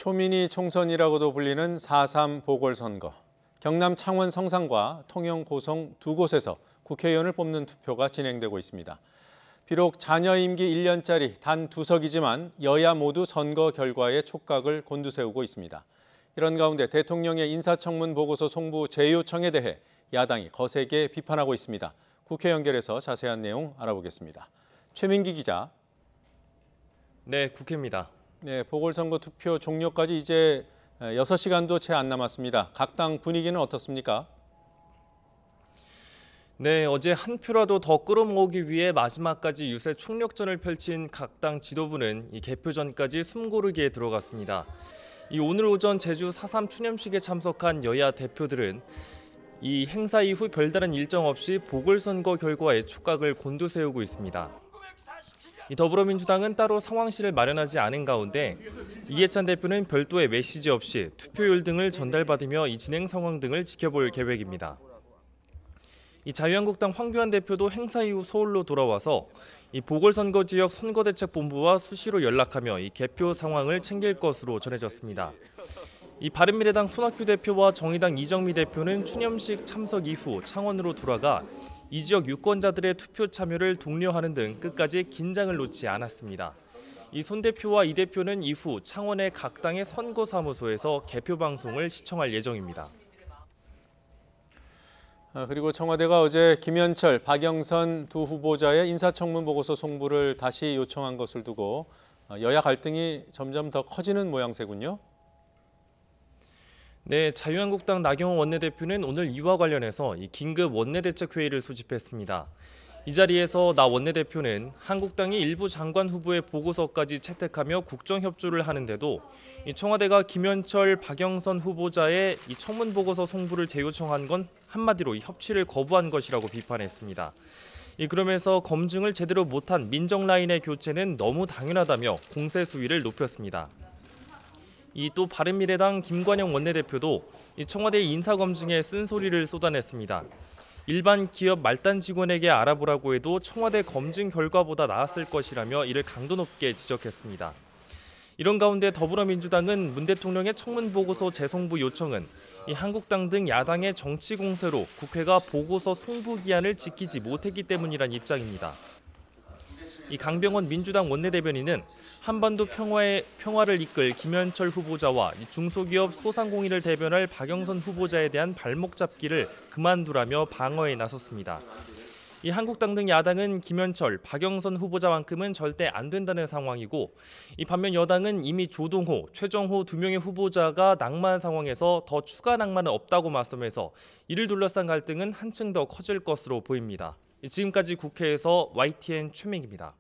초미니 총선이라고도 불리는 4.3 보궐선거. 경남 창원 성산과 통영 고성 두 곳에서 국회의원을 뽑는 투표가 진행되고 있습니다. 비록 잔여 임기 1년짜리 단 2석이지만 여야 모두 선거 결과에 촉각을 곤두세우고 있습니다. 이런 가운데 대통령의 인사청문 보고서 송부 재요청에 대해 야당이 거세게 비판하고 있습니다. 국회 연결해서 자세한 내용 알아보겠습니다. 최민기 기자. 네, 국회입니다. 네, 보궐선거 투표 종료까지 이제 6시간도 채 안 남았습니다. 각 당 분위기는 어떻습니까? 네, 어제 한 표라도 더 끌어모으기 위해 마지막까지 유세 총력전을 펼친 각 당 지도부는 이 개표 전까지 숨고르기에 들어갔습니다. 오늘 오전 제주 4.3 추념식에 참석한 여야 대표들은 이 행사 이후 별다른 일정 없이 보궐선거 결과에 촉각을 곤두세우고 있습니다. 더불어민주당은 따로 상황실을 마련하지 않은 가운데 이해찬 대표는 별도의 메시지 없이 투표율 등을 전달받으며 이 진행 상황 등을 지켜볼 계획입니다. 자유한국당 황교안 대표도 행사 이후 서울로 돌아와서 보궐선거 지역 선거대책본부와 수시로 연락하며 개표 상황을 챙길 것으로 전해졌습니다. 바른미래당 손학규 대표와 정의당 이정미 대표는 추념식 참석 이후 창원으로 돌아가 이 지역 유권자들의 투표 참여를 독려하는 등 끝까지 긴장을 놓지 않았습니다. 손 대표와 이 대표는 이후 창원의 각 당의 선거사무소에서 개표 방송을 시청할 예정입니다. 그리고 청와대가 어제 김현철, 박영선 두 후보자의 인사청문 보고서 송부를 다시 요청한 것을 두고 여야 갈등이 점점 더 커지는 모양새군요. 네, 자유한국당 나경원 원내대표는 오늘 이와 관련해서 긴급 원내대책회의를 소집했습니다. 이 자리에서 나 원내대표는 한국당이 일부 장관 후보의 보고서까지 채택하며 국정협조를 하는데도 청와대가 김현철, 박영선 후보자의 청문 보고서 송부를 재요청한 건 한마디로 협치를 거부한 것이라고 비판했습니다. 그러면서 검증을 제대로 못한 민정 라인의 교체는 너무 당연하다며 공세 수위를 높였습니다. 또 바른미래당 김관영 원내대표도 청와대 인사검증에 쓴소리를 쏟아냈습니다. 일반 기업 말단 직원에게 알아보라고 해도 청와대 검증 결과보다 나았을 것이라며 이를 강도 높게 지적했습니다. 이런 가운데 더불어민주당은 문 대통령의 청문보고서 재송부 요청은 한국당 등 야당의 정치 공세로 국회가 보고서 송부 기한을 지키지 못했기 때문이란 입장입니다. 강병원 민주당 원내대변인은 한반도 평화를 이끌 김현철 후보자와 중소기업 소상공인을 대변할 박영선 후보자에 대한 발목 잡기를 그만두라며 방어에 나섰습니다. 한국당 등 야당은 김현철, 박영선 후보자만큼은 절대 안 된다는 상황이고 반면 여당은 이미 조동호, 최정호 두 명의 후보자가 낙마한 상황에서 더 추가 낙마는 없다고 맞서면서 이를 둘러싼 갈등은 한층 더 커질 것으로 보입니다. 지금까지 국회에서 YTN 최민기입니다.